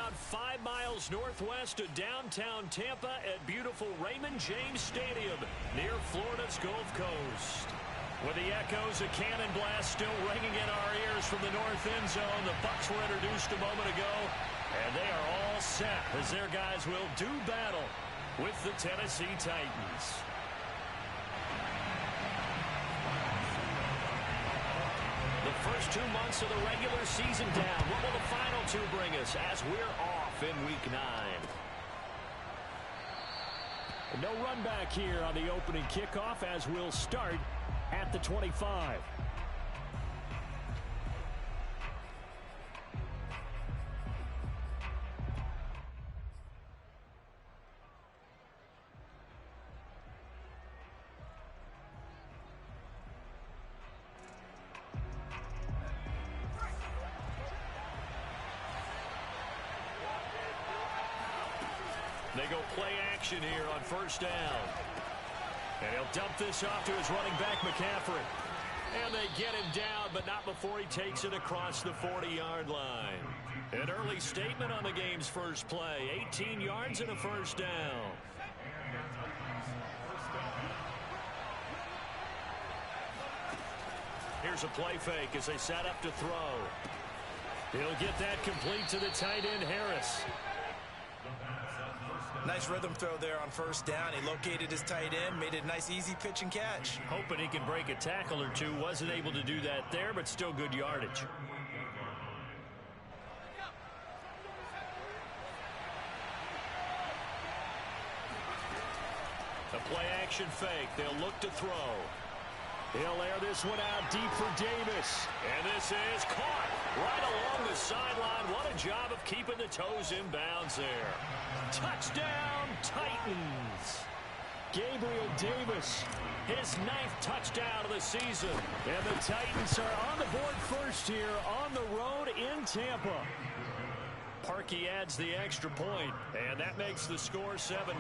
about 5 miles northwest of downtown Tampa at beautiful Raymond James Stadium near Florida's Gulf Coast. With the echoes of cannon blast still ringing in our ears from the north end zone, the Bucs were introduced a moment ago, and they are all set as their guys will do battle with the Tennessee Titans. The first 2 months of the regular season down. What will the final 2 bring us as we're off in Week 9? No run back here on the opening kickoff as we'll start at the 25. They go play action here on first down. And he'll dump this off to his running back, McCaffrey. And they get him down, but not before he takes it across the 40-yard line. An early statement on the game's first play. 18 yards and a first down. Here's a play fake as they set up to throw. He'll get that complete to the tight end, Harris. Nice rhythm throw there on first down. He located his tight end, made it a nice easy pitch and catch. Hoping he can break a tackle or two. Wasn't able to do that there, but still good yardage. A play action fake. They'll look to throw. He'll air this one out deep for Davis. And this is caught right along the sideline. What a job of keeping the toes in bounds there. Touchdown, Titans. Gabriel Davis, his 9th touchdown of the season. And the Titans are on the board first here on the road in Tampa. Parkey adds the extra point, and that makes the score 7-0.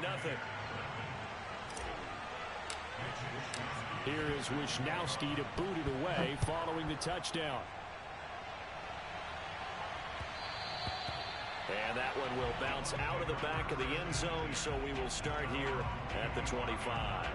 Here is Wisnowski to boot it away following the touchdown. And that one will bounce out of the back of the end zone, so we will start here at the 25.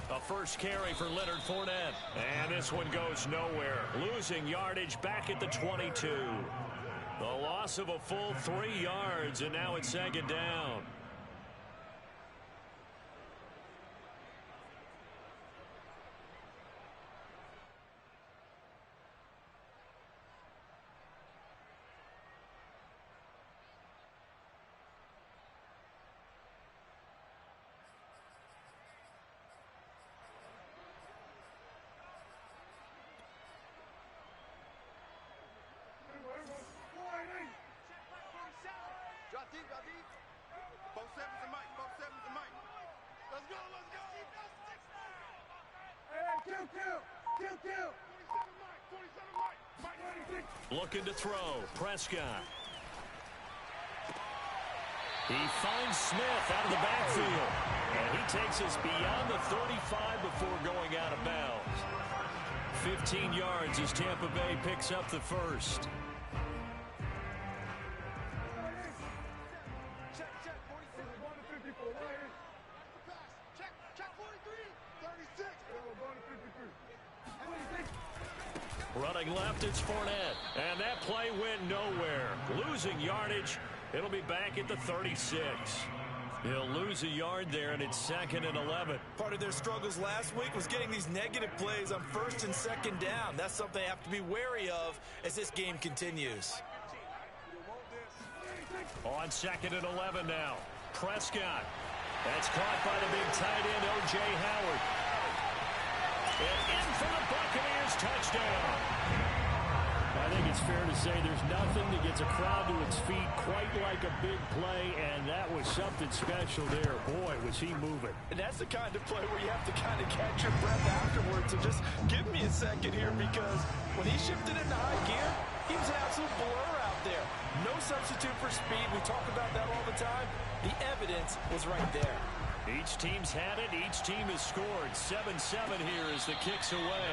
A first carry for Leonard Fournette. And this one goes nowhere. Losing yardage back at the 22. The loss of a full 3 yards, and now it's 2nd down. Drop deep, drop deep. Both sevens and Mike, both sevens and Mike. Let's go, let's go. Hey, kill. 27 Mike, Mike 26. Looking to throw, Prescott. He finds Smith out of the backfield. And he takes us beyond the 35 before going out of bounds. 15 yards as Tampa Bay picks up the first. Running left, it's Fournette. And that play went nowhere. Losing yardage. It'll be back at the 36. He'll lose a yard there, and it's 2nd and 11. Part of their struggles last week was getting these negative plays on 1st and 2nd down. That's something they have to be wary of as this game continues. On 2nd and 11 now. Prescott. That's caught by the big tight end, O.J. Howard. And in for the Buccaneers, touchdown. I think it's fair to say there's nothing that gets a crowd to its feet quite like a big play, and that was something special there. Boy, was he moving. And that's the kind of play where you have to kind of catch your breath afterwards. So just give me a second here, because when he shifted into high gear, he was an absolute blur out there. substitute for speed. We talk about that all the time. The evidence was right there. Each team's had it. Each team has scored. 7-7 here as the kick's away.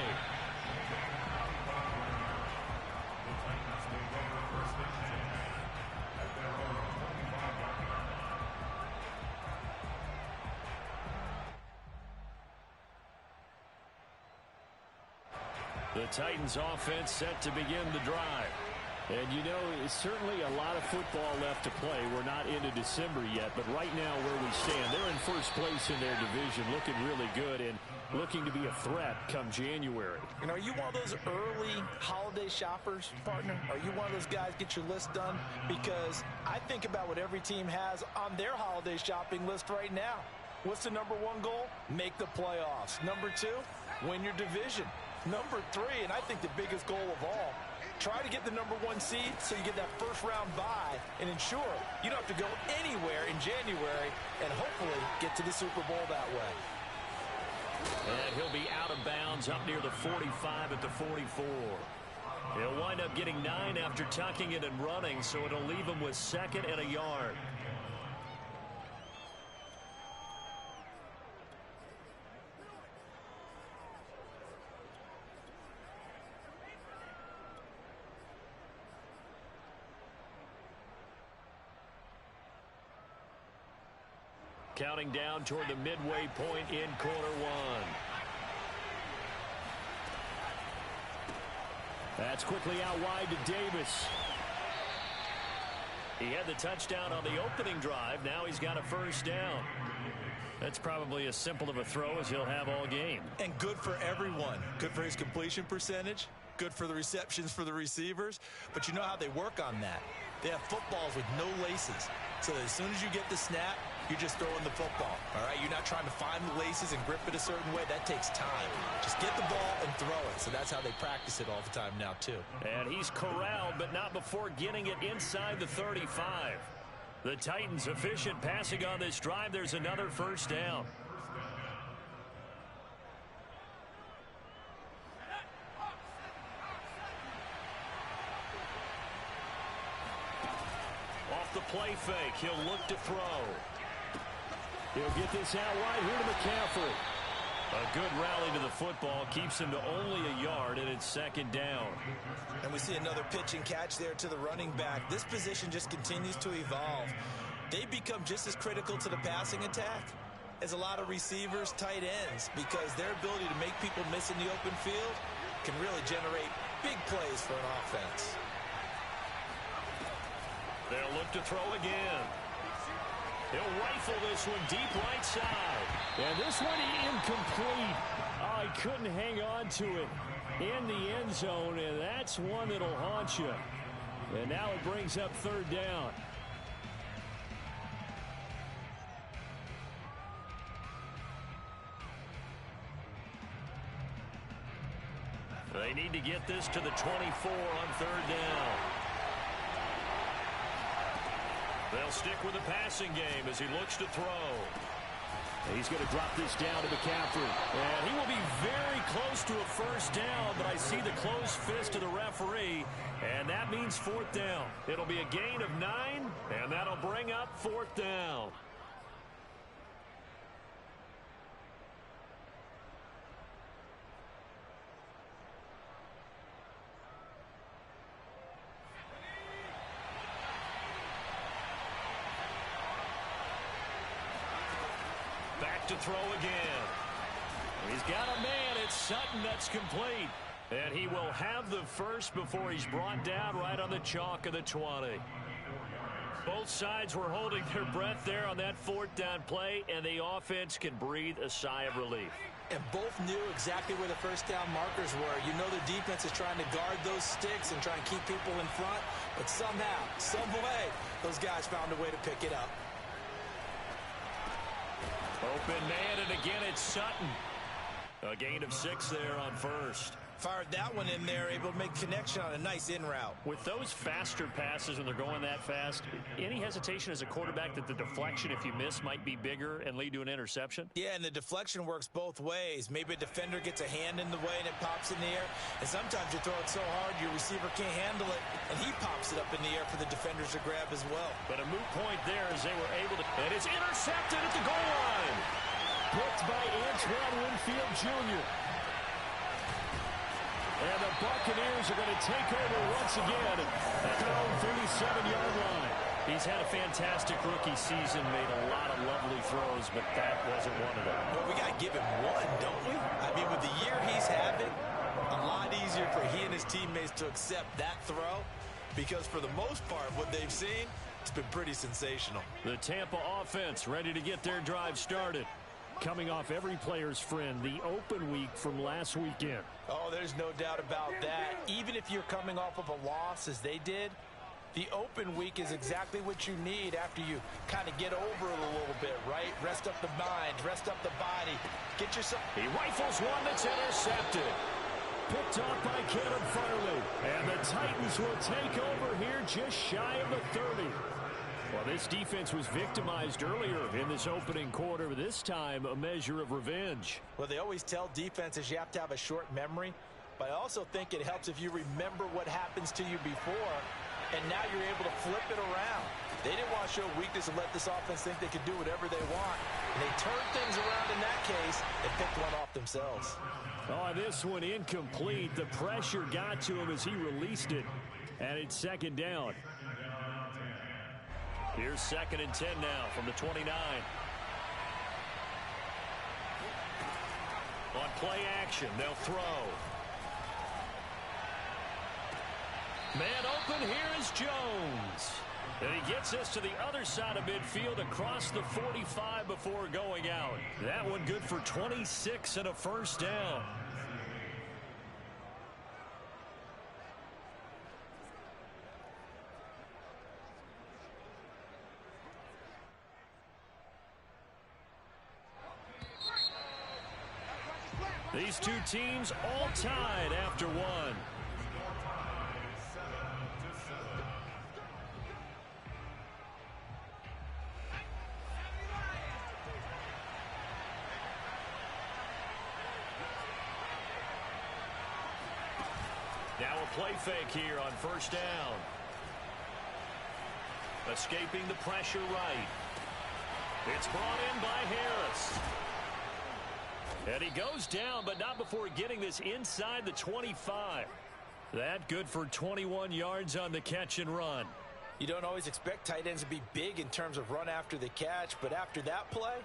The Titans offense set to begin the drive. And, you know, it's certainly a lot of football left to play. We're not into December yet, but right now where we stand, they're in first place in their division, looking really good and looking to be a threat come January. And are you one of those early holiday shoppers, partner? Are you one of those guys get your list done? Because I think about what every team has on their holiday shopping list right now. What's the number one goal? Make the playoffs. Number two, win your division. Number three, and I think the biggest goal of all, try to get the number one seed so you get that first round bye and ensure you don't have to go anywhere in January and hopefully get to the Super Bowl that way. And he'll be out of bounds up near the 45 at the 44. He'll wind up getting 9 after tucking it and running, so it'll leave him with second and a yard. Counting down toward the midway point in quarter one. That's quickly out wide to Davis. He had the touchdown on the opening drive. Now he's got a first down. That's probably as simple of a throw as he'll have all game. And good for everyone. Good for his completion percentage. Good for the receptions for the receivers. But you know how they work on that. They have footballs with no laces. So that as soon as you get the snap, you're just throwing the football. All right, you're not trying to find the laces and grip it a certain way. That takes time. Just get the ball and throw it. So that's how they practice it all the time now, too. And he's corralled, but not before getting it inside the 35. The Titans efficient passing on this drive. There's another first down. Off the play fake, he'll look to throw. He'll get this out wide here to McCaffrey. A good rally to the football keeps him to only a yard, and it's second down. And we see another pitch and catch there to the running back. This position just continues to evolve. They become just as critical to the passing attack as a lot of receivers, tight ends, because their ability to make people miss in the open field can really generate big plays for an offense. They'll look to throw again. He'll rifle this one deep right side. And this one incomplete. Oh, he couldn't hang on to it in the end zone, and that's one that'll haunt you. And now it brings up third down. They need to get this to the 24 on third down. They'll stick with the passing game as he looks to throw. He's going to drop this down to McCaffrey. And he will be very close to a first down, but I see the closed fist of the referee, and that means fourth down. It'll be a gain of 9, and that'll bring up fourth down. To throw again. He's got a man. It's Sutton. That's complete. And he will have the first before he's brought down right on the chalk of the 20. Both sides were holding their breath there on that fourth down play, and the offense can breathe a sigh of relief. And both knew exactly where the first down markers were. You know the defense is trying to guard those sticks and try and keep people in front, but somehow, some way, those guys found a way to pick it up. Open man, and again it's Sutton. A gain of 6 there on first. Fired that one in there, able to make connection on a nice in route. With those faster passes when they're going that fast, any hesitation as a quarterback that the deflection, if you miss, might be bigger and lead to an interception? Yeah, and the deflection works both ways. Maybe a defender gets a hand in the way and it pops in the air. And sometimes you throw it so hard your receiver can't handle it, and he pops it up in the air for the defenders to grab as well. But a moot point there as they were able to... And it's intercepted at the goal line. Picked by Antoine Winfield Jr. And the Buccaneers are going to take over once again at their own 37-yard line. He's had a fantastic rookie season, made a lot of lovely throws, but that wasn't one of them. Well, we got to give him one, don't we? I mean, with the year he's having, a lot easier for he and his teammates to accept that throw, because for the most part, what they've seen, it's been pretty sensational. The Tampa offense ready to get their drive started. Coming off every player's friend, the open week from last weekend. Oh, there's no doubt about that. Even if you're coming off of a loss as they did, the open week is exactly what you need after you kind of get over it a little bit, right? Rest up the mind, rest up the body. Get yourself... He rifles one that's intercepted. Picked off by Caleb Farley. And the Titans will take over here just shy of the 30. Well, this defense was victimized earlier in this opening quarter. This time, a measure of revenge. Well, they always tell defenses you have to have a short memory, but I also think it helps if you remember what happens to you before, and now you're able to flip it around. They didn't want to show weakness and let this offense think they could do whatever they want. And they turned things around in that case and picked one off themselves. Oh, this one incomplete. The pressure got to him as he released it, and it's second down. Here's 2nd and 10 now from the 29. On play action, they'll throw. Man open, here is Jones. And he gets us to the other side of midfield across the 45 before going out. That one good for 26 and a first down. These two teams all tied after one. Now a play fake here on first down. Escaping the pressure right. It's brought in by Harris. And he goes down, but not before getting this inside the 25. That good for 21 yards on the catch and run. You don't always expect tight ends to be big in terms of run after the catch, but after that play,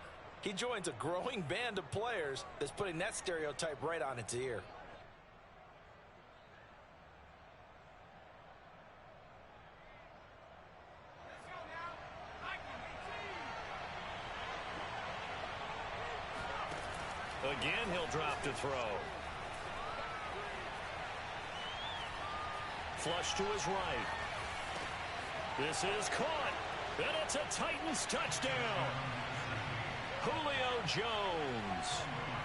he joins a growing band of players that's putting that stereotype right on its ear. Again, he'll drop to throw. Flush to his right. This is caught. And it's a Titans touchdown. Julio Jones.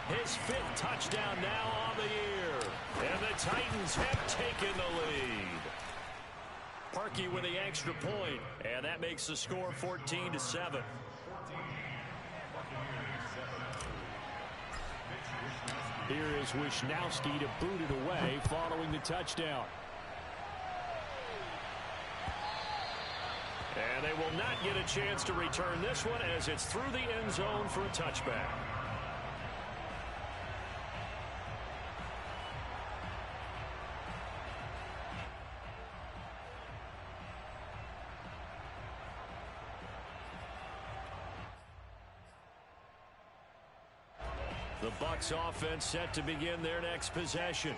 His 5th touchdown now on the year. And the Titans have taken the lead. Parkey with the extra point. And that makes the score 14-7. Here is Wisnowski to boot it away following the touchdown. And they will not get a chance to return this one as it's through the end zone for a touchback. The Bucs offense set to begin their next possession.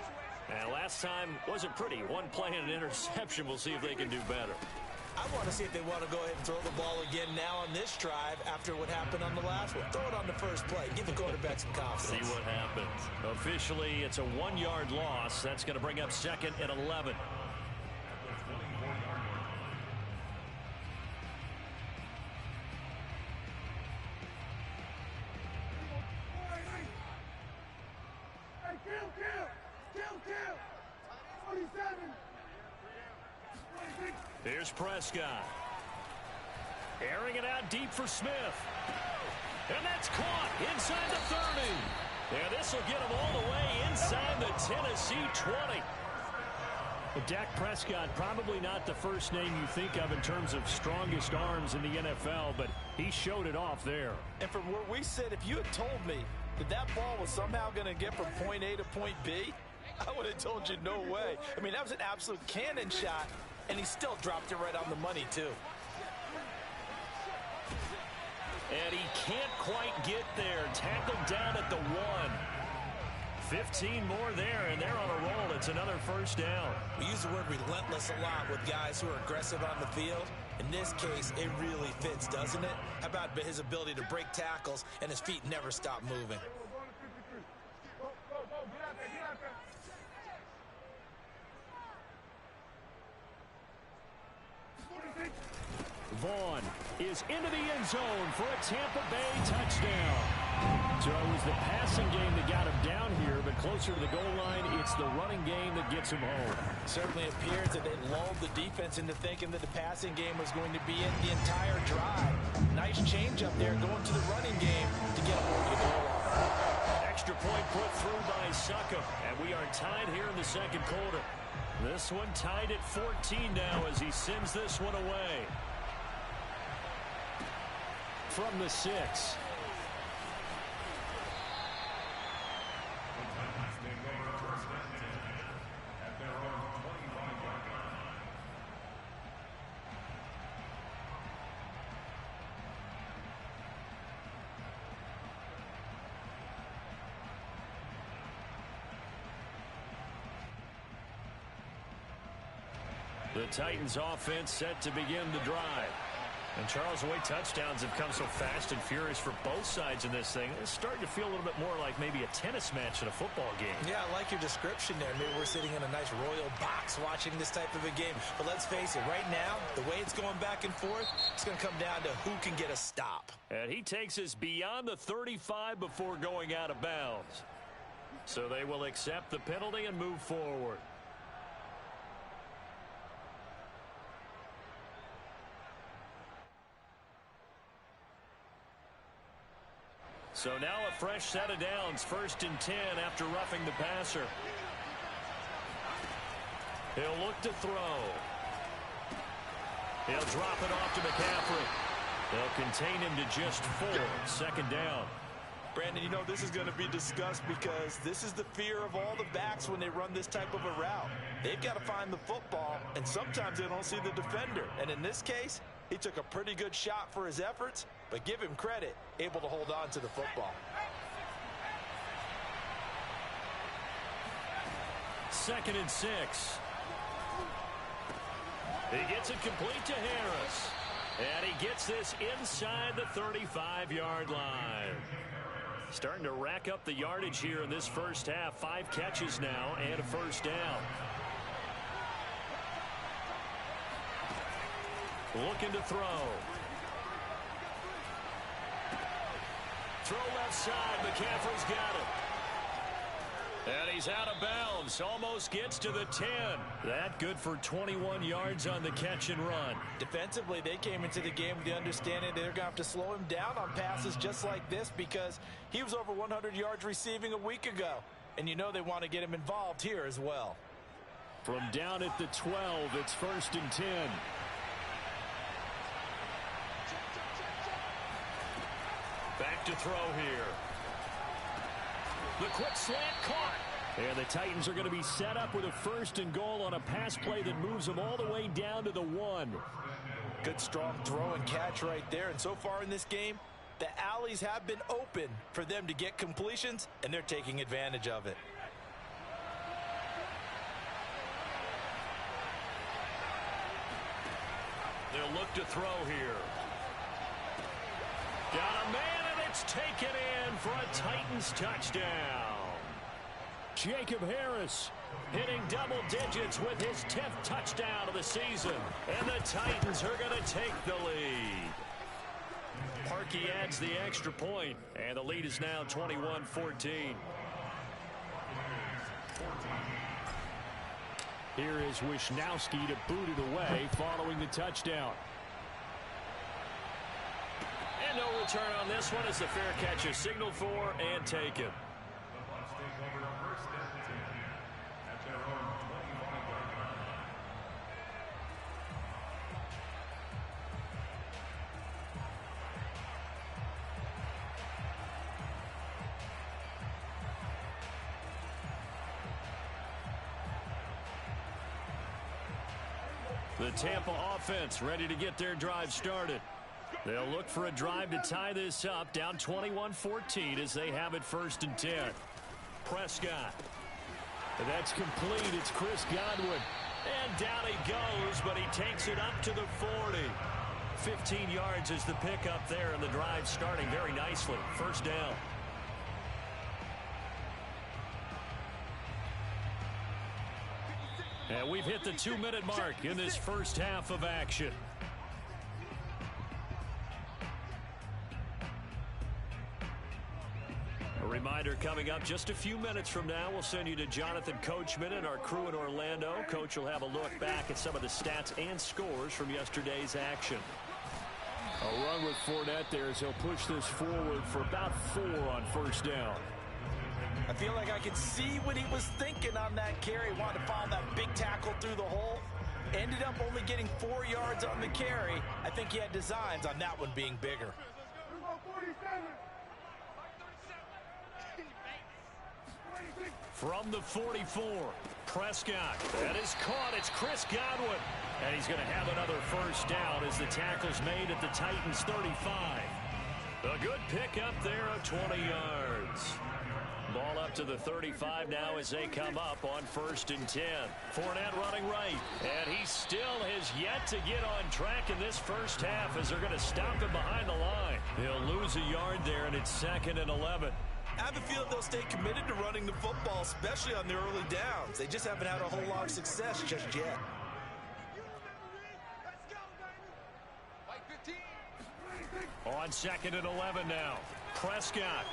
And last time wasn't pretty. One play and an interception. We'll see if they can do better. I want to see if they want to go ahead and throw the ball again now on this drive after what happened on the last one. Throw it on the first play. Give the quarterback some confidence. See what happens. Officially, it's a 1-yard loss. That's going to bring up 2nd and 11. Here's Prescott. Airing it out deep for Smith. And that's caught inside the 30. And this will get him all the way inside the Tennessee 20. But Dak Prescott, probably not the first name you think of in terms of strongest arms in the NFL, but he showed it off there. And from where we sit, if you had told me that that ball was somehow going to get from point A to point B, I would have told you no way. I mean, that was an absolute cannon shot, and he still dropped it right on the money, too. And he can't quite get there. Tackled down at the 1. 15 more there, and they're on a roll. It's another first down. We use the word relentless a lot with guys who are aggressive on the field. In this case, it really fits, doesn't it? How about his ability to break tackles and his feet never stop moving? Vaughn is into the end zone for a Tampa Bay touchdown. So it was the passing game that got him down here, but closer to the goal line, it's the running game that gets him home. Certainly appears that they lulled the defense into thinking that the passing game was going to be in the entire drive. Nice change up there going to the running game to get him over the goal line. Extra point put through by Suckup, and we are tied here in the second quarter. This one tied at 14 now as he sends this one away. From the 6. The Titans offense set to begin the drive. And Charles, the way touchdowns have come so fast and furious for both sides in this thing, it's starting to feel a little bit more like maybe a tennis match in a football game. Yeah, I like your description there. Maybe we're sitting in a nice royal box watching this type of a game. But let's face it, right now, the way it's going back and forth, it's going to come down to who can get a stop. And he takes us beyond the 35 before going out of bounds. So they will accept the penalty and move forward. So now a fresh set of downs, 1st and 10 after roughing the passer. He'll look to throw. He'll drop it off to McCaffrey. They'll contain him to just 4, 2nd down. Brandon, you know, this is going to be discussed because this is the fear of all the backs when they run this type of a route. They've got to find the football, and sometimes they don't see the defender. And in this case, he took a pretty good shot for his efforts, but give him credit, able to hold on to the football. 2nd and 6. He gets it complete to Harris. And he gets this inside the 35-yard line. Starting to rack up the yardage here in this first half. 5 catches now and a first down. Looking to throw. Throw left side. McCaffrey's got it. And he's out of bounds. Almost gets to the 10. That good for 21 yards on the catch and run. Defensively, they came into the game with the understanding they're going to have to slow him down on passes just like this because he was over 100 yards receiving a week ago. And you know they want to get him involved here as well. From down at the 12, it's 1st and 10. Back to throw here. The quick slant caught. And the Titans are going to be set up with a 1st and goal on a pass play that moves them all the way down to the 1. Good strong throw and catch right there. And so far in this game, the alleys have been open for them to get completions, and they're taking advantage of it. They'll look to throw here. Got a man, and it's taken in for a Titans touchdown. Jacob Harris hitting double digits with his 10th touchdown of the season. And the Titans are going to take the lead. Parkey adds the extra point, and the lead is now 21-14. Here is Wisnowski to boot it away following the touchdown. And no return on this one as the fair catch is signaled for and taken. The Tampa offense ready to get their drive started. They'll look for a drive to tie this up, down 21-14 as they have it 1st and 10. Prescott. That's complete. It's Chris Godwin. And down he goes, but he takes it up to the 40. 15 yards is the pickup there, and the drive starting very nicely. 1st down. And we've hit the 2-minute mark in this first half of action. A reminder coming up just a few minutes from now, we'll send you to Jonathan Coachman and our crew in Orlando. Coach will have a look back at some of the stats and scores from yesterday's action. A run with Fournette there as he'll push this forward for about 4 on 1st down. I feel like I could see what he was thinking on that carry. Wanted to follow that big tackle through the hole. Ended up only getting 4 yards on the carry. I think he had designs on that one being bigger. From the 44, Prescott. That is caught. It's Chris Godwin. And he's going to have another 1st down as the tackle's made at the Titans' 35. A good pickup there of 20 yards. Ball up to the 35 now as they come up on 1st and 10. Fournette running right. And he still has yet to get on track in this first half as they're going to stop him behind the line. He'll lose a yard there, and it's 2nd and 11. I have a feeling they'll stay committed to running the football, especially on the early downs. They just haven't had a whole lot of success just yet. On 2nd and 11 now. Prescott.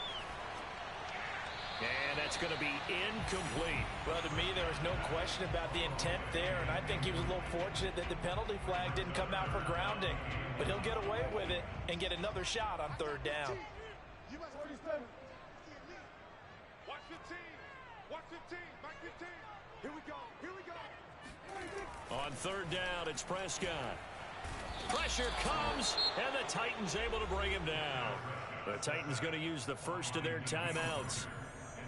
And that's going to be incomplete. Well, to me, there was no question about the intent there, and I think he was a little fortunate that the penalty flag didn't come out for grounding. But he'll get away with it and get another shot on 3rd down. Watch 15. Watch 15. Back 15. Here we go. Here we go. On 3rd down, it's Prescott. Pressure comes, and the Titans able to bring him down. The Titans going to use the first of their timeouts,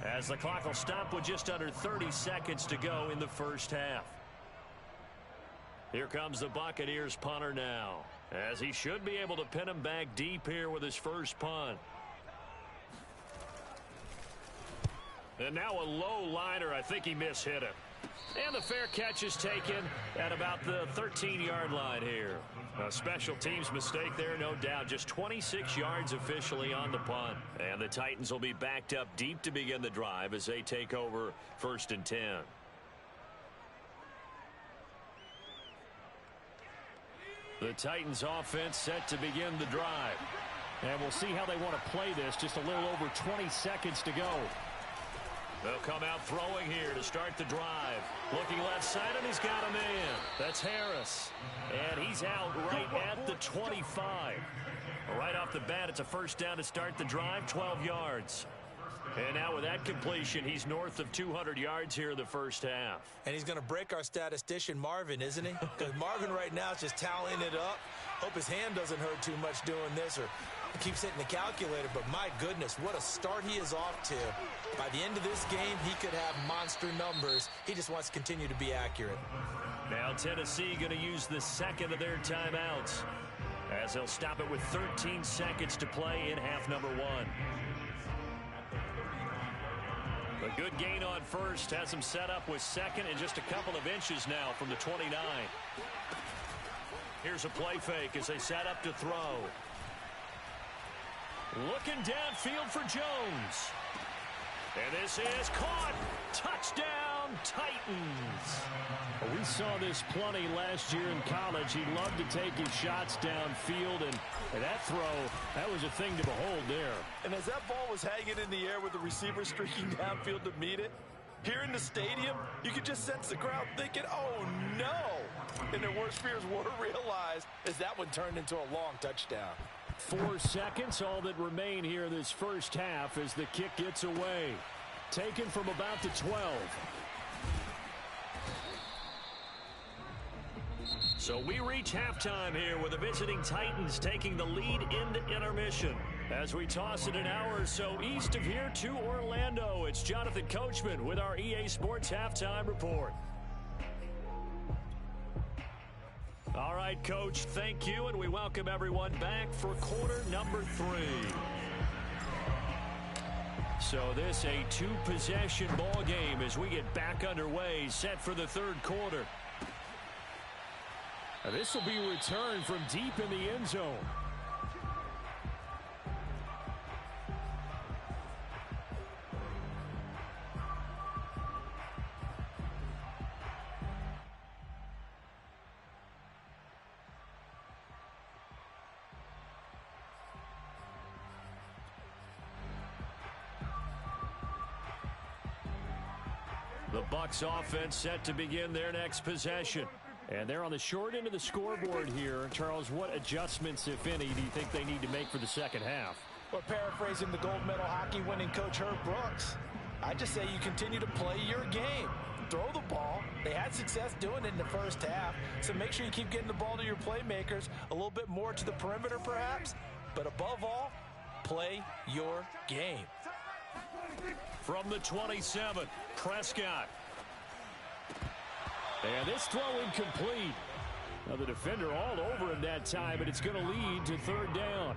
as the clock will stop with just under 30 seconds to go in the first half. Here comes the Buccaneers punter now, as he should be able to pin him back deep here with his first punt. And now a low liner. I think he mishit it. And the fair catch is taken at about the 13-yard line here. A special teams mistake there, no doubt. Just 26 yards officially on the punt. And the Titans will be backed up deep to begin the drive as they take over 1st and 10. The Titans offense set to begin the drive. And we'll see how they want to play this. Just a little over 20 seconds to go. They'll come out throwing here to start the drive. Looking left side, and he's got a man. That's Harris. And he's out right at the 25. Right off the bat, it's a 1st down to start the drive, 12 yards. And now with that completion, he's north of 200 yards here in the first half. And he's going to break our statistician, Marvin, isn't he? Because Marvin right now is just tallying it up. Hope his hand doesn't hurt too much doing this, or keeps hitting the calculator. But my goodness, what a start he is off to. By the end of this game, he could have monster numbers. He just wants to continue to be accurate. Now Tennessee going to use the 2nd of their timeouts, as they'll stop it with 13 seconds to play in half number 1. A good gain on 1st, has him set up with 2nd and just a couple of inches now from the 29. Here's a play fake as they set up to throw. Looking downfield for Jones. And this is caught. Touchdown, Titans. We saw this plenty last year in college. He loved to take his shots downfield, and that throw, that was a thing to behold there. And as that ball was hanging in the air with the receiver streaking downfield to meet it, Here in the stadium, you could just sense the crowd thinking, oh, no. And their worst fears were realized as that one turned into a long touchdown. 4 seconds, all that remain here this first half as the kick gets away. Taken from about the 12. So we reach halftime here with the visiting Titans taking the lead into intermission. As we toss it an hour or so east of here to Orlando, it's Jonathan Coachman with our EA Sports Halftime Report. All right, Coach, thank you, and we welcome everyone back for quarter number 3. So this a 2-possession ball game as we get back underway, set for the third quarter. Now this will be returned from deep in the end zone. The Bucs offense set to begin their next possession. And they're on the short end of the scoreboard here. Charles, what adjustments, if any, do you think they need to make for the second half? Well, paraphrasing the gold medal hockey winning coach Herb Brooks, I just say you continue to play your game. Throw the ball. They had success doing it in the first half, so make sure you keep getting the ball to your playmakers, a little bit more to the perimeter perhaps, but above all, play your game. From the 27, Prescott. And this throw incomplete. Now the defender all over him that time, but it's going to lead to third down.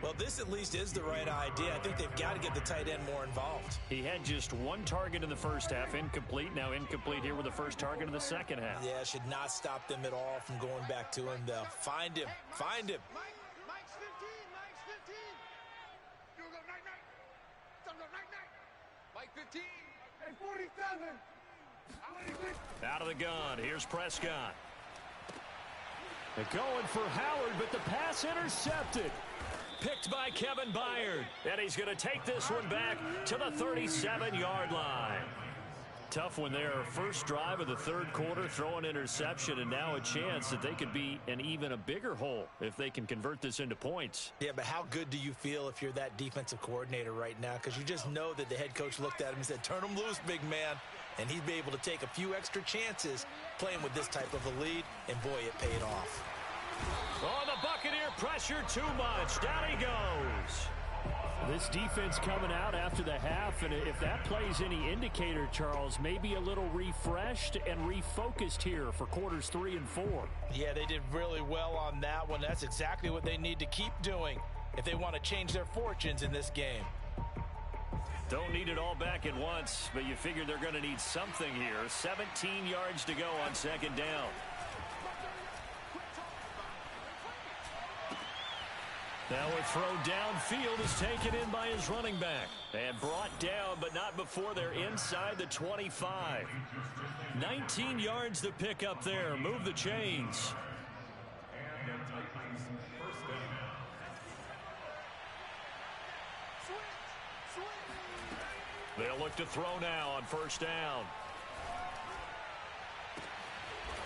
Well, this at least is the right idea. I think they've got to get the tight end more involved. He had just 1 target in the first half, incomplete. Now incomplete here with the first target in the second half. Yeah, should not stop them at all from going back to him, though. Find him. Find him. Mike's 15. Mike's 15. You go night. Some go night. Mike 15. And 47. Out of the gun, here's Prescott. They're going for Howard, but the pass intercepted. Picked by Kevin Byard. And he's going to take this one back to the 37-yard line. Tough one there. First drive of the third quarter, throw an interception, and now a chance that they could be in even a bigger hole if they can convert this into points. Yeah, but how good do you feel if you're that defensive coordinator right now? Because you just know that the head coach looked at him and said, turn him loose, big man. And he'd be able to take a few extra chances playing with this type of a lead, and boy, it paid off. Oh, the Buccaneer pressure too much. Down he goes. This defense coming out after the half, and if that plays any indicator, Charles, maybe a little refreshed and refocused here for quarters 3 and 4. Yeah, they did really well on that one. That's exactly what they need to keep doing if they want to change their fortunes in this game. Don't need it all back at once, but you figure they're going to need something here. 17 yards to go on second down. Now a throw downfield is taken in by his running back. And brought down, but not before they're inside the 25. 19 yards to pick up there. Move the chains. They'll look to throw now on first down.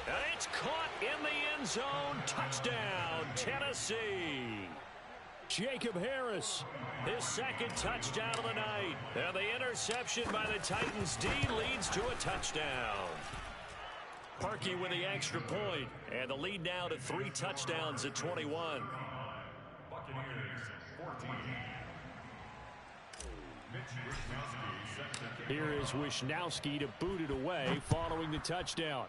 And it's caught in the end zone. Touchdown, Tennessee. Jacob Harris, his second touchdown of the night. And the interception by the Titans D leads to a touchdown. Parkey with the extra point. And the lead now to 3 touchdowns at 21. Here is Wisnowski to boot it away following the touchdown.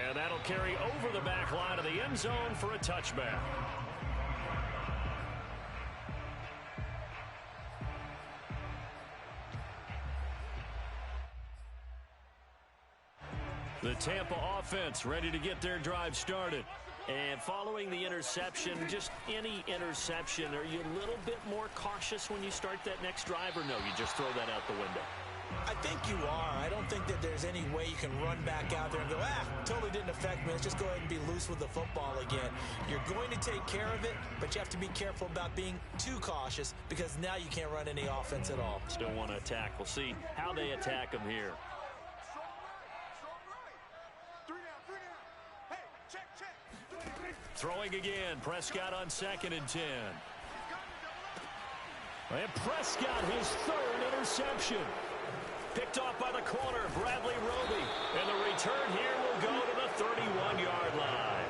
And that'll carry over the back line of the end zone for a touchback. The Tampa offense ready to get their drive started. And following the interception, just any interception, are you a little bit more cautious when you start that next drive, or no, you just throw that out the window? I think you are. I don't think that there's any way you can run back out there and go, totally didn't affect effect, man. Let's just go ahead and be loose with the football again. You're going to take care of it, but you have to be careful about being too cautious because now you can't run any offense at all. Still want to attack. We'll see how they attack them here. Throwing again. Prescott on 2nd and 10. And Prescott, his 3rd interception. Picked off by the corner, Bradley Roby. And the return here will go to the 31-yard line.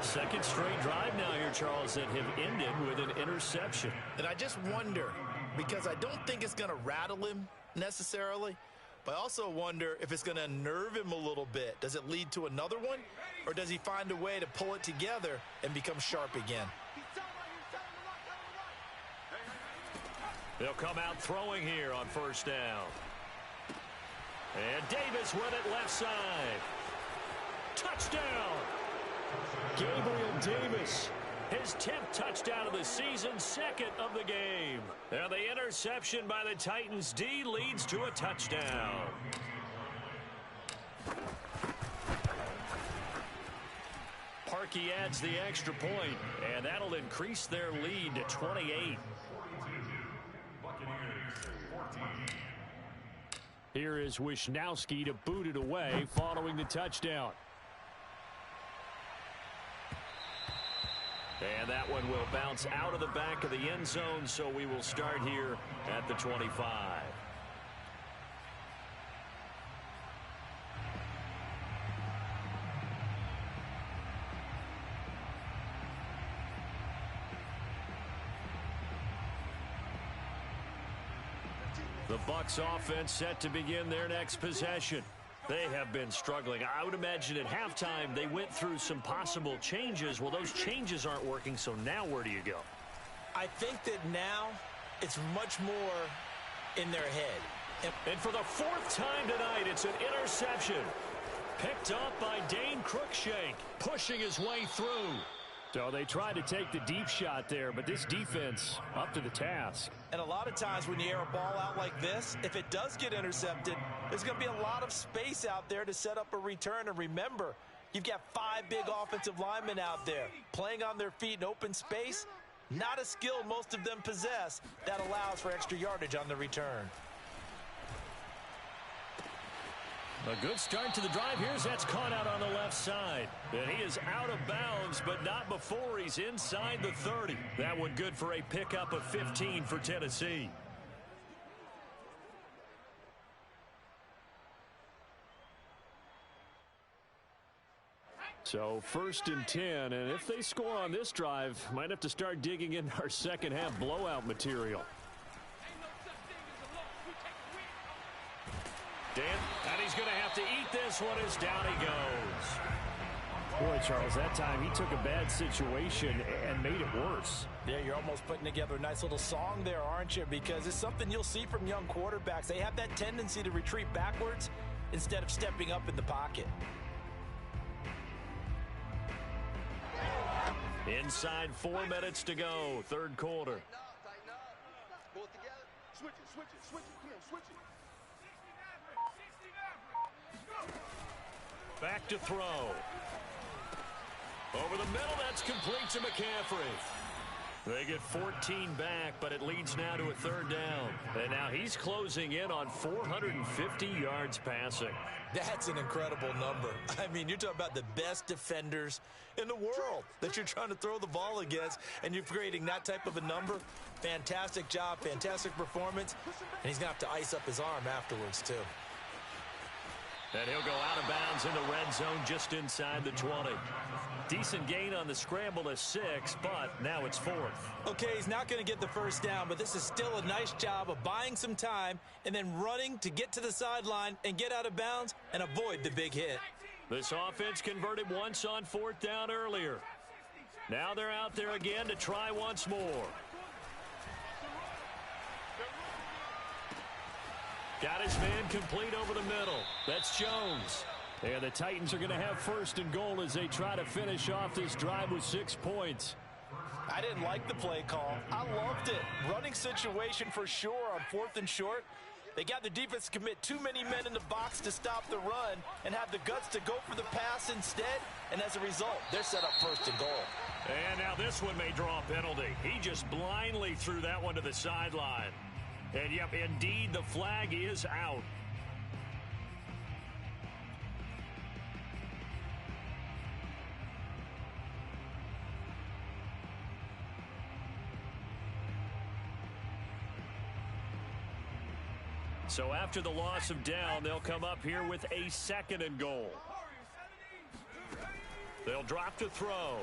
2nd straight drive now here, Charles, that have ended with an interception. And I just wonder, because I don't think it's going to rattle him necessarily, but I also wonder if it's going to unnerve him a little bit. Does it lead to another one, or does he find a way to pull it together and become sharp again? They'll come out throwing here on 1st down. And Davis with it left side. Touchdown! Gabriel Davis, his 10th touchdown of the season, 2nd of the game. And the interception by the Titans D leads to a touchdown. Parkey adds the extra point, and that'll increase their lead to 28. Here is Wisnowski to boot it away following the touchdown. And that one will bounce out of the back of the end zone, so we will start here at the 25. The Bucs offense set to begin their next possession. They have been struggling. I would imagine at halftime they went through some possible changes. Well, those changes aren't working, so now where do you go? I think that now it's much more in their head. And for the 4th time tonight, it's an interception. Picked up by Dane Cruikshank, pushing his way through. So they tried to take the deep shot there, but this defense up to the task. And a lot of times when you air a ball out like this, if it does get intercepted, there's going to be a lot of space out there to set up a return. And remember, you've got 5 big offensive linemen out there playing on their feet in open space. Not a skill most of them possess that allows for extra yardage on the return. A good start to the drive. That's caught out on the left side. And he is out of bounds, but not before he's inside the 30. That one good for a pickup of 15 for Tennessee. So 1st and 10, and if they score on this drive, might have to start digging in our second half blowout material. Dan, and he's going to have to eat this one as down he goes. Boy, Charles, that time he took a bad situation and made it worse. Yeah, you're almost putting together a nice little song there, aren't you? Because it's something you'll see from young quarterbacks. They have that tendency to retreat backwards instead of stepping up in the pocket. Inside 4 minutes to go, 3rd quarter. Both together. Switch it, switch it, switch it. Come on, switch it. Back to throw. Over the middle, that's complete to McCaffrey. They get 14 back, but it leads now to a 3rd down. And now he's closing in on 450 yards passing. That's an incredible number. I mean, you're talking about the best defenders in the world that you're trying to throw the ball against, and you're creating that type of a number. Fantastic job, fantastic performance, and he's going to have to ice up his arm afterwards, too. And he'll go out of bounds in the red zone just inside the 20. Decent gain on the scramble to 6, but now it's 4th. Okay, he's not going to get the 1st down, but this is still a nice job of buying some time and then running to get to the sideline and get out of bounds and avoid the big hit. This offense converted once on 4th down earlier. Now they're out there again to try once more. Got his man complete over the middle. That's Jones. And the Titans are going to have 1st and goal as they try to finish off this drive with 6 points. I didn't like the play call. I loved it. Running situation for sure on 4th and short. They got the defense to commit too many men in the box to stop the run and have the guts to go for the pass instead. And as a result, they're set up first and goal. And now this one may draw a penalty. He just blindly threw that one to the sideline. And, yep, indeed, the flag is out. So after the loss of down, they'll come up here with a second and goal. They'll drop to throw.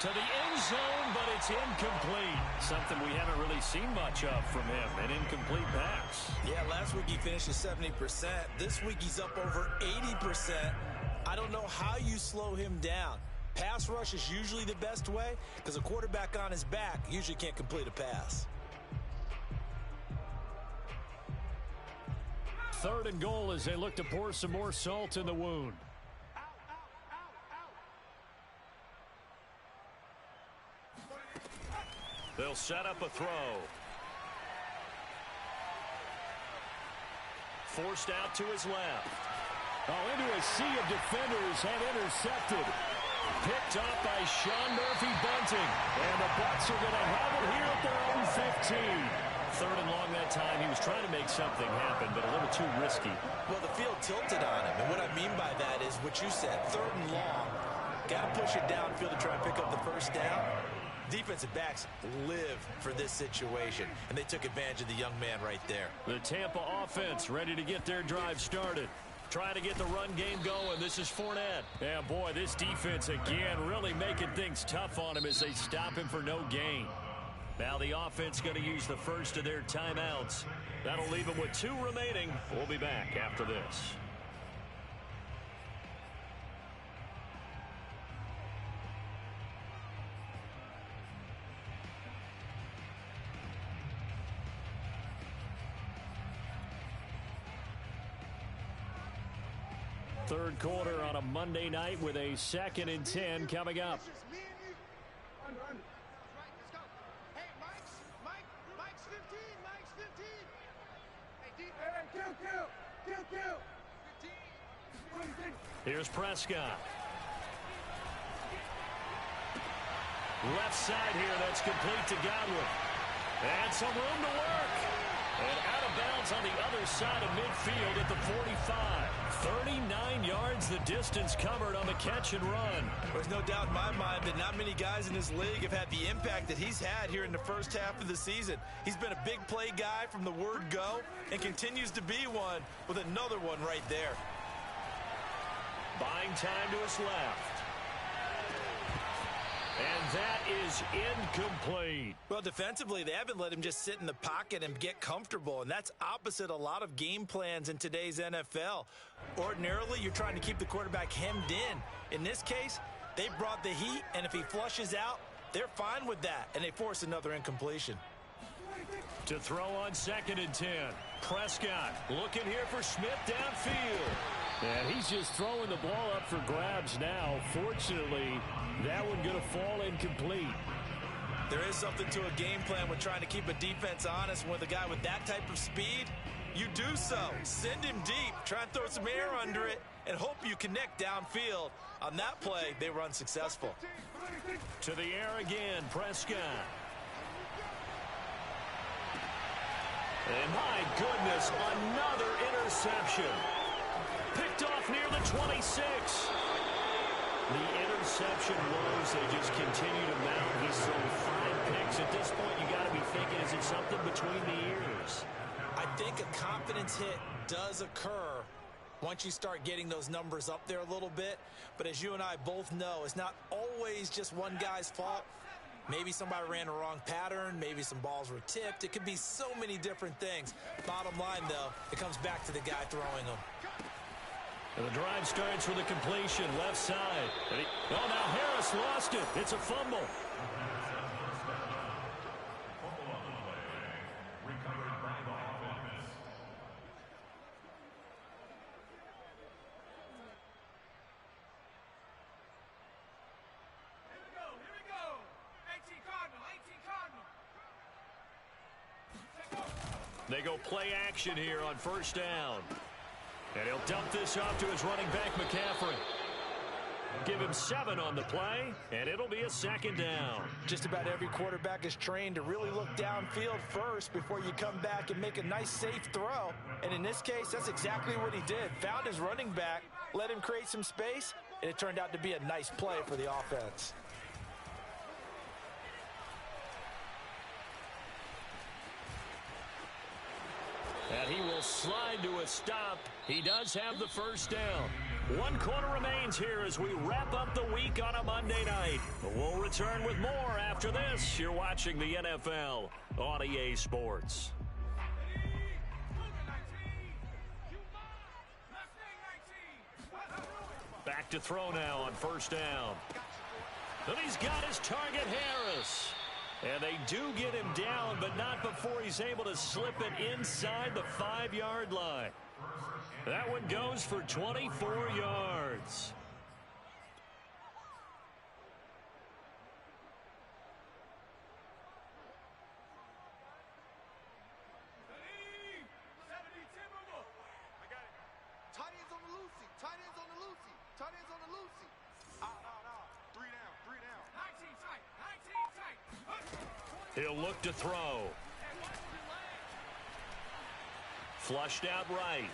To the end zone, but it's incomplete. Something we haven't really seen much of from him, an incomplete pass. Yeah, last week he finished at 70%. This week he's up over 80%. I don't know how you slow him down. Pass rush is usually the best way because a quarterback on his back usually can't complete a pass. Third and goal as they look to pour some more salt in the wound. They'll set up a throw. Forced out to his left. Oh, into a sea of defenders and intercepted. Picked up by Sean Murphy-Bunting. And the Bucs are going to have it here at their own 15. Third and long that time. He was trying to make something happen, but a little too risky. Well, the field tilted on him. And what I mean by that is what you said. Third and long. Got to push it downfield to try and pick up the first down. Defensive backs live for this situation, and they took advantage of the young man right there. The Tampa offense ready to get their drive started. Trying to get the run game going. This is Fournette. Yeah, boy, this defense again really making things tough on him as they stop him for no gain. Now the offense going to use the first of their timeouts. That'll leave them with 2 remaining. We'll be back after this. Third quarter on a Monday night with a 2nd and 10 coming up. Here's Prescott. Left side here, that's complete to Godwin. And some room to work. And out of bounds on the other side of midfield at the 45. 39 yards the distance covered on the catch and run. There's no doubt in my mind that not many guys in this league have had the impact that he's had here in the first half of the season. He's been a big play guy from the word go and continues to be one with another one right there. Buying time to his left. And that is incomplete. Well, defensively, they haven't let him just sit in the pocket and get comfortable, and that's opposite a lot of game plans in today's NFL. Ordinarily, you're trying to keep the quarterback hemmed in. In this case, they brought the heat, and if he flushes out, they're fine with that, and they force another incompletion. To throw on 2nd and 10. Prescott looking here for Smith downfield. And he's just throwing the ball up for grabs now. Fortunately, that one going to fall incomplete. There is something to a game plan with trying to keep a defense honest. With a guy with that type of speed, you do so. Send him deep, try and throw some air under it, and hope you connect downfield. On that play, they were unsuccessful. To the air again, Prescott. And my goodness, another interception. Picked off near the 26. The interception woes, they just continue to mount. He's thrown 5 picks. At this point, you got to be thinking, is it something between the ears? I think a confidence hit does occur once you start getting those numbers up there a little bit. But as you and I both know, it's not always just one guy's fault. Maybe somebody ran a wrong pattern. Maybe some balls were tipped. It could be so many different things. Bottom line, though, it comes back to the guy throwing them. And the drive starts with a completion, left side. Oh, now Harris lost it. It's a fumble. They go play action here on first down. And he'll dump this off to his running back, McCaffrey. Give him 7 on the play, and it'll be a second down. Just about every quarterback is trained to really look downfield first before you come back and make a nice, safe throw. And in this case, that's exactly what he did. Found his running back, let him create some space, and it turned out to be a nice play for the offense. And he will slide to a stop. He does have the first down. 1 quarter remains here as we wrap up the week on a Monday night. We'll return with more after this. You're watching the NFL on EA Sports. Back to throw now on first down. And he's got his target, Harris. And they do get him down, but not before he's able to slip it inside the 5-yard line. That one goes for 24 yards. Tight ends on the Lucy. Tight ends on the Lucy. Tight ends on the Lucy. Out. 3 down. 3 down. 19 tight. 19 tight. He'll look to throw. Flushed out right.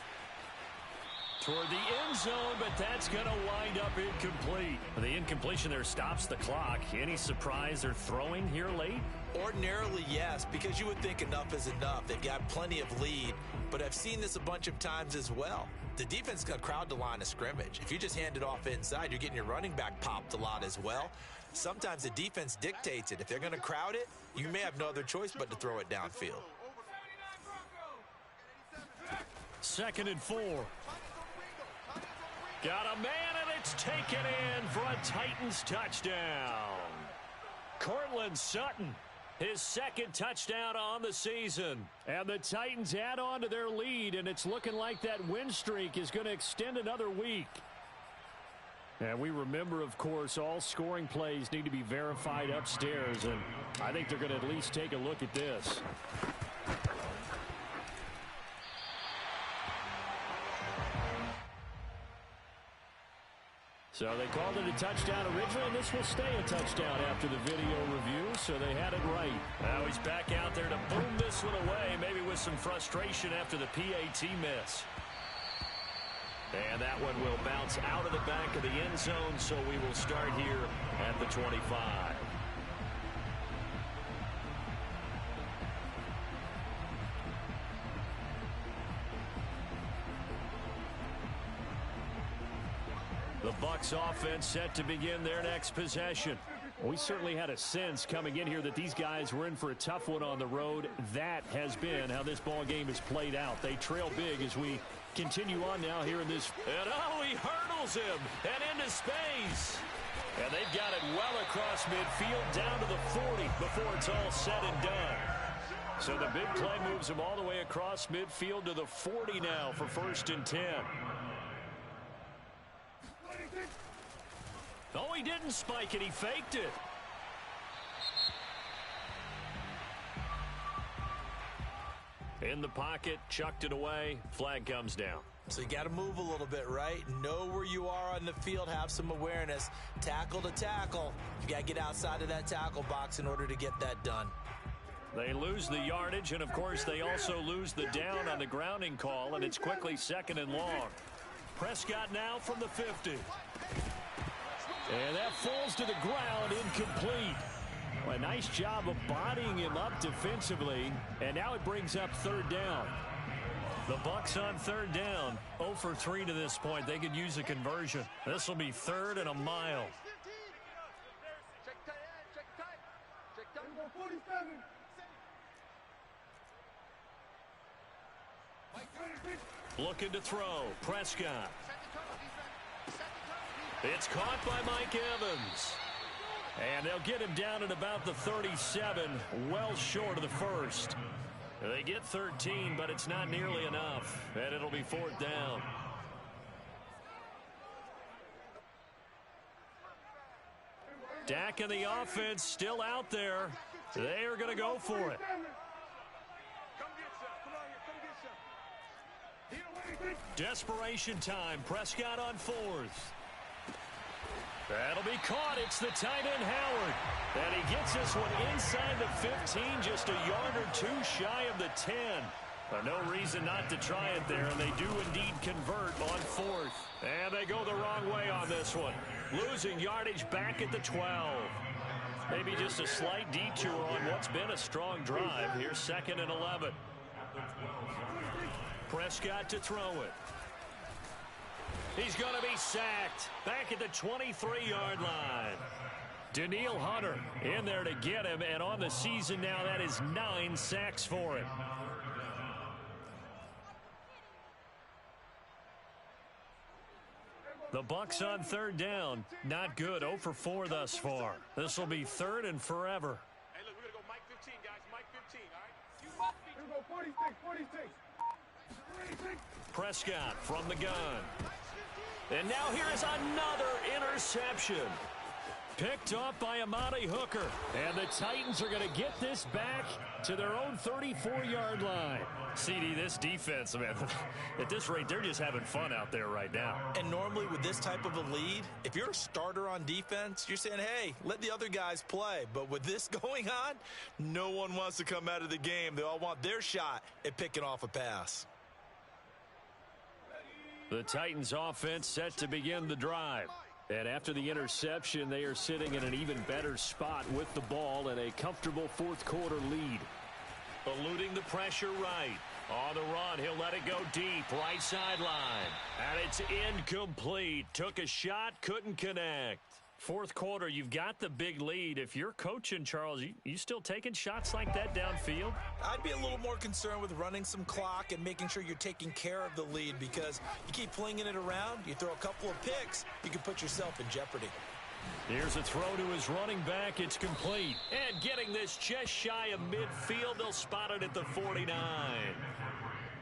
Toward the end zone, but that's going to wind up incomplete. The incompletion there stops the clock. Any surprise they're throwing here late? Ordinarily, yes, because you would think enough is enough. They've got plenty of lead, but I've seen this a bunch of times as well. The defense got crowd the line of scrimmage. If you just hand it off inside, you're getting your running back popped a lot as well. Sometimes the defense dictates it. If they're going to crowd it, you may have no other choice but to throw it downfield. 2nd and 4. Got a man, and it's taken in for a Titans touchdown. Cortland Sutton, his 2nd touchdown on the season. And the Titans add on to their lead, and it's looking like that win streak is going to extend another week. And we remember, of course, all scoring plays need to be verified upstairs, and I think they're going to at least take a look at this. So they called it a touchdown originally, and this will stay a touchdown after the video review, so they had it right. Now he's back out there to boom this one away, maybe with some frustration after the PAT miss. And that one will bounce out of the back of the end zone, so we will start here at the 25. The Bucs offense set to begin their next possession. We certainly had a sense coming in here that these guys were in for a tough one on the road. That has been how this ball game has played out. They trail big as we continue on now here in this. And oh, he hurdles him and into space. And they've got it well across midfield down to the 40 before it's all said and done. So the big play moves him all the way across midfield to the 40 now for 1st and 10. Oh, he didn't spike it. He faked it. In the pocket, chucked it away. Flag comes down. So you got to move a little bit, right? Know where you are on the field. Have some awareness. Tackle to tackle. You got to get outside of that tackle box in order to get that done. They lose the yardage, and, of course, they also lose the down on the grounding call, and it's quickly 2nd and long. Prescott now from the 50. And that falls to the ground, incomplete. Well, a nice job of bodying him up defensively, and now it brings up 3rd down. The Bucs on 3rd down, 0 for 3 to this point. They could use a conversion. This will be 3rd and a mile. Check tight. Check tight. 47. Looking to throw. Prescott. It's caught by Mike Evans. And they'll get him down at about the 37, well short of the 1st. They get 13, but it's not nearly enough. And it'll be 4th down. Dak and the offense still out there. They are going to go for it. Come get some. Come on Desperation time. Prescott on fourth. That'll be caught. It's the tight end, Howard. And he gets this one inside the 15, just a yard or two shy of the 10. No reason not to try it there, and they do indeed convert on fourth. And they go the wrong way on this one. Losing yardage back at the 12. Maybe just a slight detour on what's been a strong drive. Here's 2nd and 11. Prescott to throw it. He's going to be sacked back at the 23-yard line. Danielle Hunter in there to get him, and on the season now, that is 9 sacks for him. The Bucs on 3rd down. Not good. 0 for 4 thus far. This will be 3rd and forever. Hey, look, we're going to go Mike 15, guys. Mike 15, all right? You must be. Here we go, 46. Prescott from the gun. And now here is another interception. Picked off by Amani Hooker. And the Titans are going to get this back to their own 34-yard line. CD, this defense, man, at this rate, they're just having fun out there right now. And normally with this type of a lead, if you're a starter on defense, you're saying, hey, let the other guys play. But with this going on, no one wants to come out of the game. They all want their shot at picking off a pass. The Titans offense set to begin the drive. And after the interception, they are sitting in an even better spot with the ball and a comfortable fourth-quarter lead. Eluding the pressure right. On the run, he'll let it go deep, right sideline. And it's incomplete. Took a shot, couldn't connect. Fourth quarter, you've got the big lead. If you're coaching, Charles, you still taking shots like that downfield? I'd be a little more concerned with running some clock and making sure you're taking care of the lead, because you keep flinging it around, you throw a couple of picks, you can put yourself in jeopardy. Here's a throw to his running back. It's complete. And getting this just shy of midfield, they'll spot it at the 49.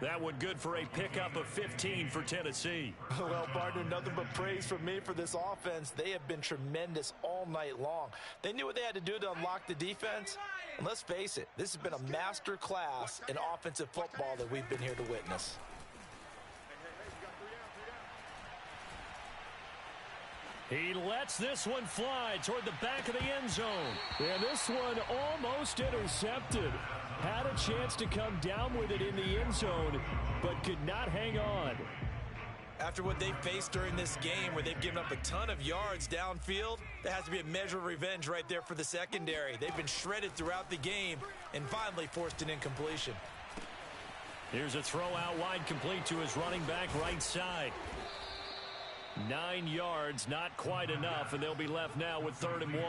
That one good for a pickup of 15 for Tennessee. Well, partner, nothing but praise from me for this offense. They have been tremendous all night long. They knew what they had to do to unlock the defense. And let's face it, this has been a master class in offensive football that we've been here to witness. He lets this one fly toward the back of the end zone. And this one almost intercepted. Had a chance to come down with it in the end zone, but could not hang on. After what they've faced during this game, where they've given up a ton of yards downfield, there has to be a measure of revenge right there for the secondary. They've been shredded throughout the game and finally forced an incompletion. Here's a throw out wide, complete to his running back right side. 9 yards, not quite enough, and they'll be left now with 3rd and 1.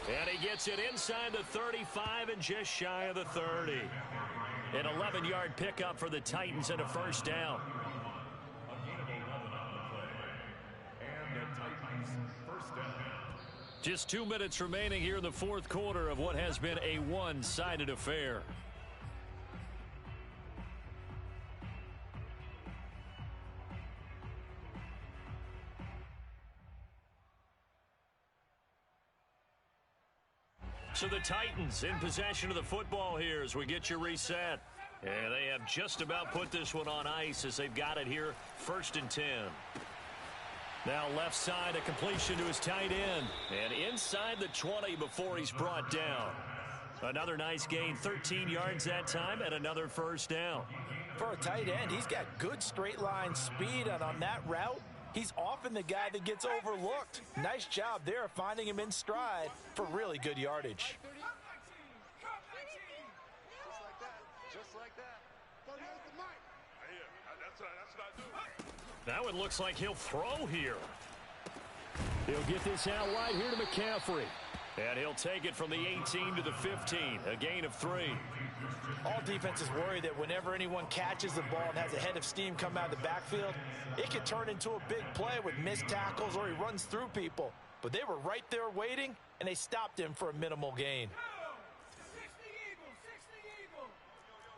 And he gets it inside the 35 and just shy of the 30. An 11-yard pickup for the Titans and a first down. Just 2 minutes remaining here in the fourth quarter of what has been a one-sided affair. So the Titans in possession of the football here as we get you reset. And they have just about put this one on ice as they've got it here, 1st and 10. Now left side, a completion to his tight end. And inside the 20 before he's brought down. Another nice gain, 13 yards that time, and another first down. For a tight end, he's got good straight line speed, and on that route, he's often the guy that gets overlooked. Nice job there finding him in stride for really good yardage. Just like that. That's what I do. That one looks like he'll throw here. He'll get this out wide here to McCaffrey. And he'll take it from the 18 to the 15, a gain of 3. All defenses worry that whenever anyone catches the ball and has a head of steam come out of the backfield, it could turn into a big play with missed tackles or he runs through people. but they were right there waiting, and they stopped him for a minimal gain. 60 Eagles.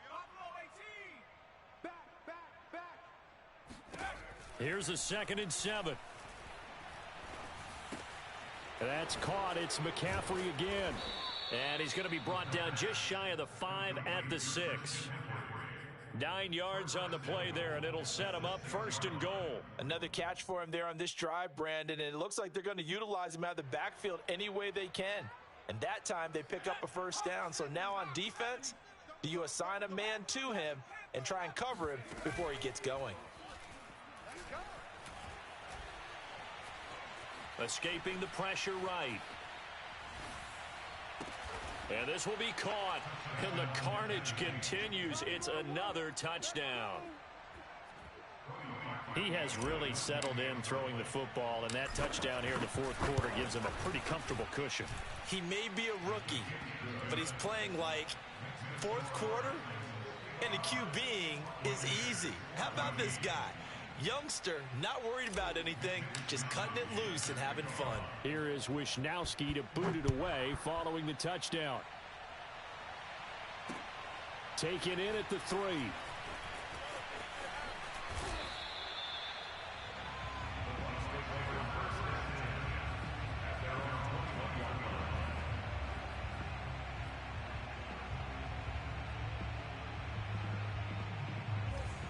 Buffalo 18. Back. Here's a 2nd and 7. That's caught. It's McCaffrey again. And he's going to be brought down just shy of the 5 at the 6. 9 yards on the play there, and it'll set him up 1st and goal. Another catch for him there on this drive, Brandon, and it looks like they're going to utilize him out of the backfield any way they can. And that time they pick up a 1st down. So now on defense, do you assign a man to him and try and cover him before he gets going? Escaping the pressure right. And this will be caught. And the carnage continues. It's another touchdown. He has really settled in throwing the football, and that touchdown here in the 4th quarter gives him a pretty comfortable cushion. He may be a rookie, but he's playing like 4th quarter, and the QBing is easy. How about this guy? Youngster, not worried about anything, just cutting it loose and having fun. Here is Wisnowski to boot it away following the touchdown. Taken in at the 3.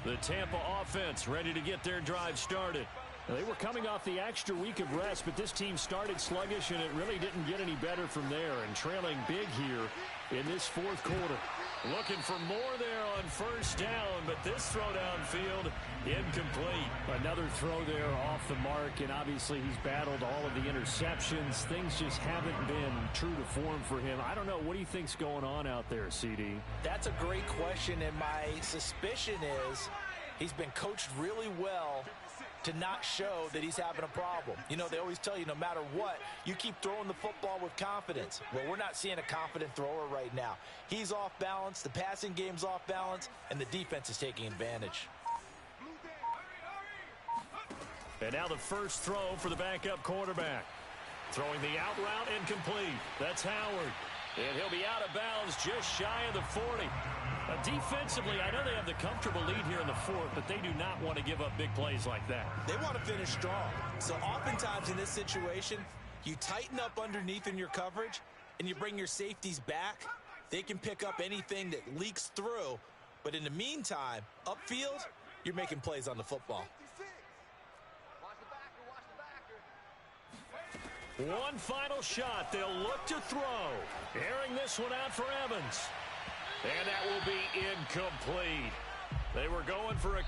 The Tampa offense ready to get their drive started. They were coming off the extra week of rest, but this team started sluggish, and it really didn't get any better from there, and trailing big here in this 4th quarter. Looking for more there on 1st down, but this throw downfield incomplete. Another throw there off the mark, and obviously he's battled all of the interceptions. Things just haven't been true to form for him. I don't know. What do you think's going on out there, CD? That's a great question, and my suspicion is he's been coached really well to not show that he's having a problem. You know, they always tell you no matter what, you keep throwing the football with confidence. Well, we're not seeing a confident thrower right now. He's off balance, the passing game's off balance, and the defense is taking advantage. And now the first throw for the backup quarterback. Throwing the out route incomplete. That's Howard. And he'll be out of bounds just shy of the 40. Defensively, I know they have the comfortable lead here in the 4th, but they do not want to give up big plays like that. They want to finish strong. So oftentimes in this situation, you tighten up underneath in your coverage, and you bring your safeties back. They can pick up anything that leaks through. But in the meantime, upfield, you're making plays on the football. One final shot. They'll look to throw. Airing this one out for Evans. And that will be incomplete. They were going for a